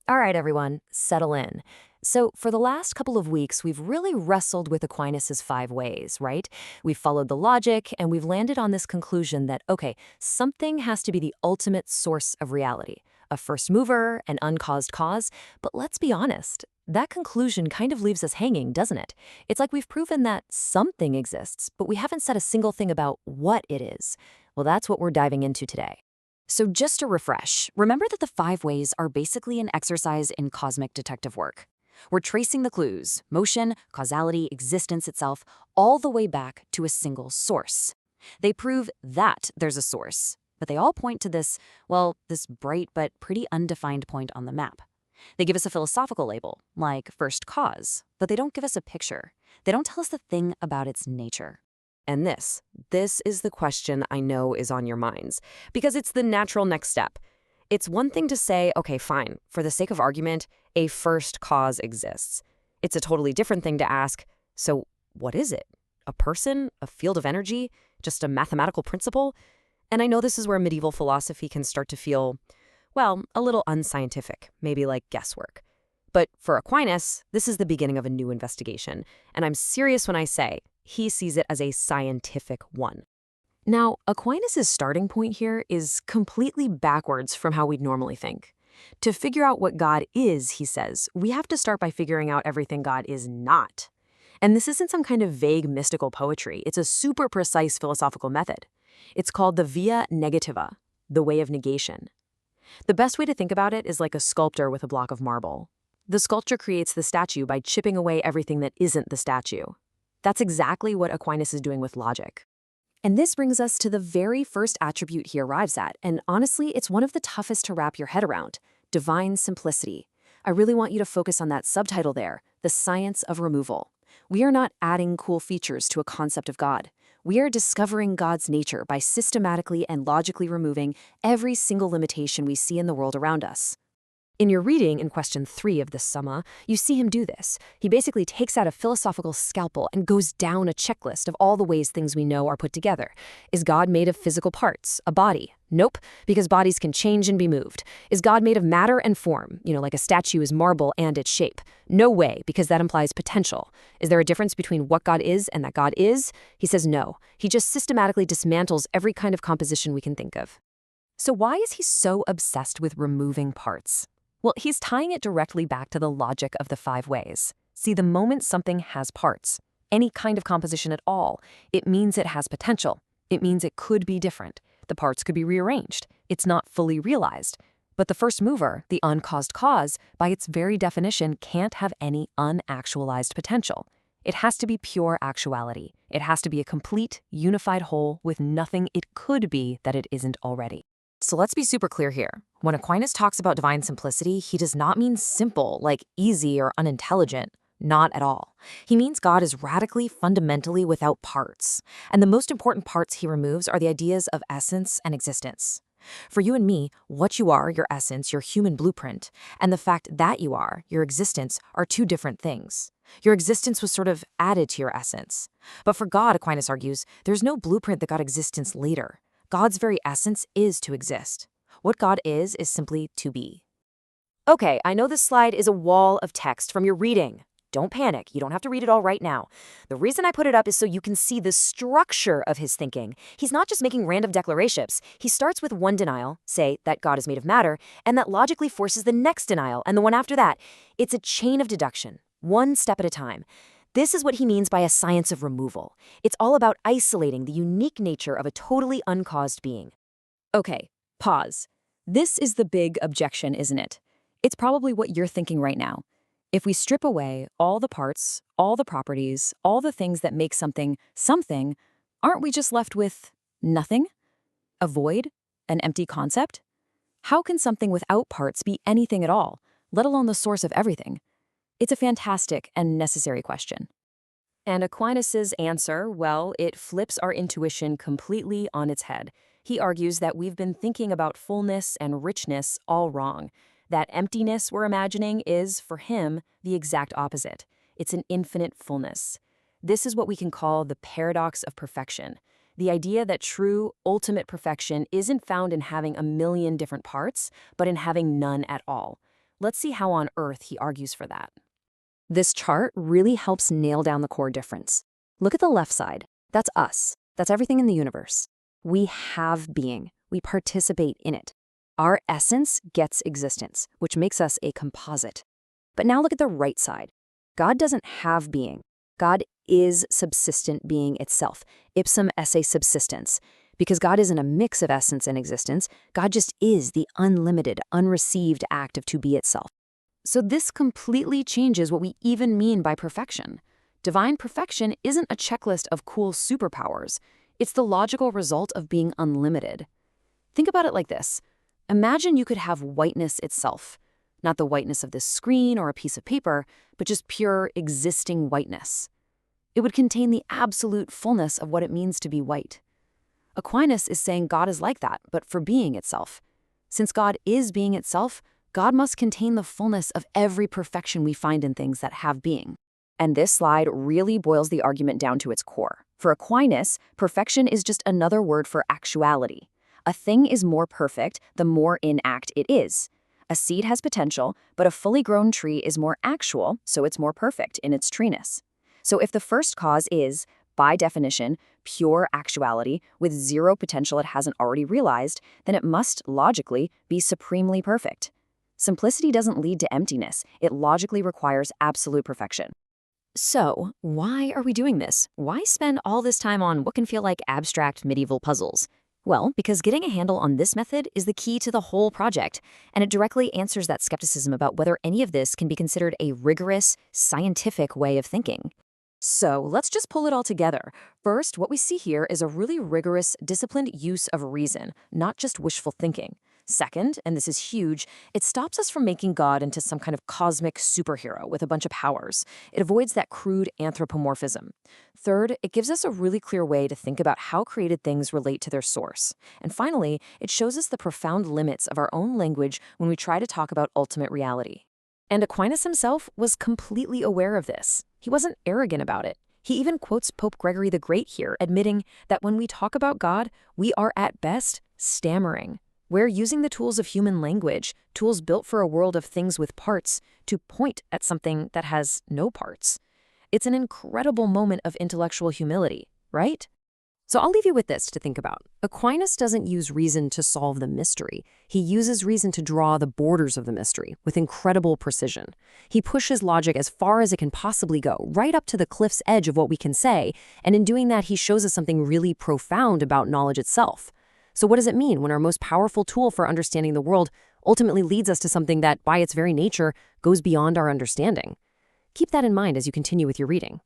All right, everyone, settle in. So, for the last couple of weeks, we've really wrestled with Aquinas' five ways, right? We've followed the logic, and we've landed on this conclusion that, okay, something has to be the ultimate source of reality, a first mover, an uncaused cause. But let's be honest, that conclusion kind of leaves us hanging, doesn't it? It's like we've proven that something exists, but we haven't said a single thing about what it is. Well, that's what we're diving into today. So just to refresh, remember that the five ways are basically an exercise in cosmic detective work. We're tracing the clues, motion, causality, existence itself, all the way back to a single source. They prove that there's a source, but they all point to this, well, this bright but pretty undefined point on the map. They give us a philosophical label, like first cause, but they don't give us a picture. They don't tell us the thing about its nature. And this is the question I know is on your minds, because it's the natural next step. It's one thing to say, okay, fine, for the sake of argument, a first cause exists. It's a totally different thing to ask, so what is it? A person? A field of energy? Just a mathematical principle? And I know this is where medieval philosophy can start to feel, well, a little unscientific, maybe like guesswork. But for Aquinas, this is the beginning of a new investigation, and I'm serious when I say he sees it as a scientific one. Now, Aquinas' starting point here is completely backwards from how we'd normally think. To figure out what God is, he says, we have to start by figuring out everything God is not. And this isn't some kind of vague mystical poetry. It's a super precise philosophical method. It's called the via negativa, the way of negation. The best way to think about it is like a sculptor with a block of marble. The sculptor creates the statue by chipping away everything that isn't the statue. That's exactly what Aquinas is doing with logic. And this brings us to the very first attribute he arrives at, and honestly, it's one of the toughest to wrap your head around: divine simplicity. I really want you to focus on that subtitle there, the science of removal. We are not adding cool features to a concept of God. We are discovering God's nature by systematically and logically removing every single limitation we see in the world around us. In your reading in question 3 of this summa, you see him do this. He basically takes out a philosophical scalpel and goes down a checklist of all the ways things we know are put together. Is God made of physical parts, a body? Nope, because bodies can change and be moved. Is God made of matter and form, like a statue is marble and its shape? No way, because that implies potential. Is there a difference between what God is and that God is? He says no. He just systematically dismantles every kind of composition we can think of. So why is he so obsessed with removing parts? Well, he's tying it directly back to the logic of the five ways. See, the moment something has parts, any kind of composition at all, it means it has potential. It means it could be different. The parts could be rearranged. It's not fully realized. But the first mover, the uncaused cause, by its very definition, can't have any unactualized potential. It has to be pure actuality. It has to be a complete, unified whole with nothing it could be that it isn't already. So let's be super clear here. When Aquinas talks about divine simplicity, he does not mean simple, like easy or unintelligent. Not at all. He means God is radically, fundamentally without parts. And the most important parts he removes are the ideas of essence and existence. For you and me, what you are, your essence, your human blueprint, and the fact that you are, your existence, are two different things. Your existence was sort of added to your essence. But for God, Aquinas argues, there's no blueprint that got existence later. God's very essence is to exist. What God is simply to be. Okay, I know this slide is a wall of text from your reading. Don't panic, you don't have to read it all right now. The reason I put it up is so you can see the structure of his thinking. He's not just making random declarations. He starts with one denial, say that God is made of matter, and that logically forces the next denial and the one after that. It's a chain of deduction, one step at a time. This is what he means by a science of removal. It's all about isolating the unique nature of a totally uncaused being. Okay, pause. This is the big objection, isn't it? It's probably what you're thinking right now. If we strip away all the parts, all the properties, all the things that make something something, aren't we just left with nothing? A void? An empty concept? How can something without parts be anything at all, let alone the source of everything? It's a fantastic and necessary question. And Aquinas' answer, well, it flips our intuition completely on its head. He argues that we've been thinking about fullness and richness all wrong. That emptiness we're imagining is, for him, the exact opposite. It's an infinite fullness. This is what we can call the paradox of perfection. The idea that true, ultimate perfection isn't found in having a million different parts, but in having none at all. Let's see how on earth he argues for that. This chart really helps nail down the core difference. Look at the left side. That's us. That's everything in the universe. We have being. We participate in it. Our essence gets existence, which makes us a composite. But now look at the right side. God doesn't have being. God is subsistent being itself, ipsum esse subsistence. Because God isn't a mix of essence and existence, God just is the unlimited, unreceived act of to be itself. So this completely changes what we even mean by perfection. Divine perfection isn't a checklist of cool superpowers. It's the logical result of being unlimited. Think about it like this. Imagine you could have whiteness itself. Not the whiteness of this screen or a piece of paper, but just pure existing whiteness. It would contain the absolute fullness of what it means to be white. Aquinas is saying God is like that, but for being itself. Since God is being itself, God must contain the fullness of every perfection we find in things that have being. And this slide really boils the argument down to its core. For Aquinas, perfection is just another word for actuality. A thing is more perfect the more in act it is. A seed has potential, but a fully grown tree is more actual, so it's more perfect in its treeness. So if the first cause is, by definition, pure actuality with zero potential it hasn't already realized, then it must, logically, be supremely perfect. Simplicity doesn't lead to emptiness. It logically requires absolute perfection. So, why are we doing this? Why spend all this time on what can feel like abstract medieval puzzles? Well, because getting a handle on this method is the key to the whole project, and it directly answers that skepticism about whether any of this can be considered a rigorous, scientific way of thinking. So let's just pull it all together. First, what we see here is a really rigorous, disciplined use of reason, not just wishful thinking. Second, and this is huge, it stops us from making God into some kind of cosmic superhero with a bunch of powers. It avoids that crude anthropomorphism. Third, it gives us a really clear way to think about how created things relate to their source. And finally, it shows us the profound limits of our own language when we try to talk about ultimate reality. And Aquinas himself was completely aware of this. He wasn't arrogant about it. He even quotes Pope Gregory the Great here, admitting that when we talk about God, we are at best stammering. We're using the tools of human language, tools built for a world of things with parts, to point at something that has no parts. It's an incredible moment of intellectual humility, right? So I'll leave you with this to think about. Aquinas doesn't use reason to solve the mystery. He uses reason to draw the borders of the mystery with incredible precision. He pushes logic as far as it can possibly go, right up to the cliff's edge of what we can say, and in doing that, he shows us something really profound about knowledge itself. So what does it mean when our most powerful tool for understanding the world ultimately leads us to something that, by its very nature, goes beyond our understanding? Keep that in mind as you continue with your reading.